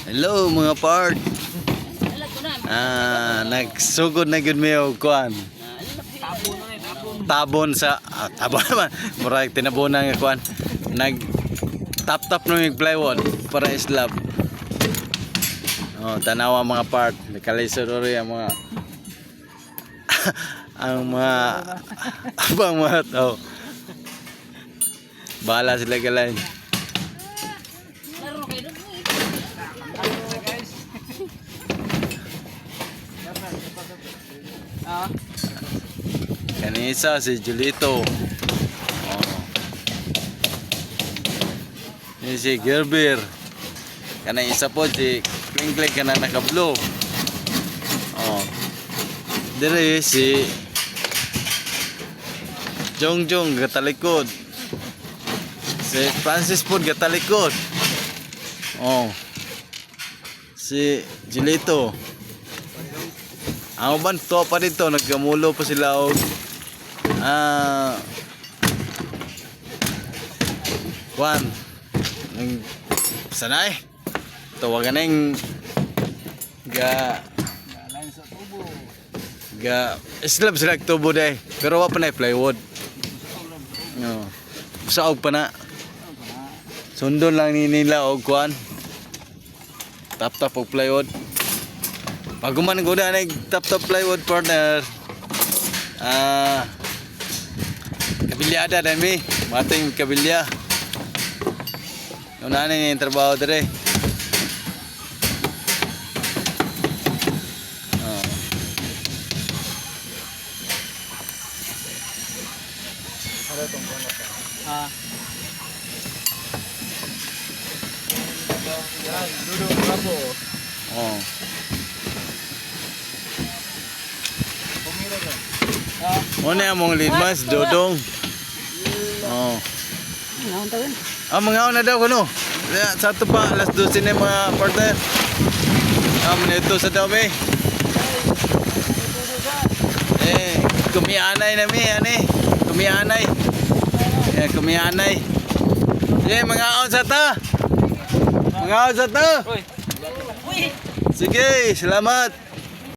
Hello mga part. Nagsugod na gud mi og kuan. Tabon sa tabon naman. Murag tinabonan nga kuan. Nag tap no yung plywood para slab. Oh, tanawa mga part. Nakalisod ori ang mga ang mga abang mga tao. Bahala sila galay. Kanisa si Julito. Oh. Ini si Gerber. Kana isa po si Kling kana naka-blue. Oh. Dire si Jongjong gatalikod. Si Francis po gatalikod. Oh. Si Julito. Ang uban to pa dito naggamulo pa sila og Juan ng sanay tawagan ng ga slab sila tubo day pero wa pa na plywood no saog pa na sundon lang ni nila og kuan tap og plywood paguman ko na nag tap plywood partner kabilyada dami mating kabilya una na yung trabaho dire duduk bravo. Oh. Muna yung mga lidmas, dodong. Oh. Mga na daw kuno. Satu pa, alas 12 na yung mga partner. Ito sa dami. Kumianay na mi, kumianay. Kumianay. Mga on sa ta. Mga on sa ta. Sige, salamat.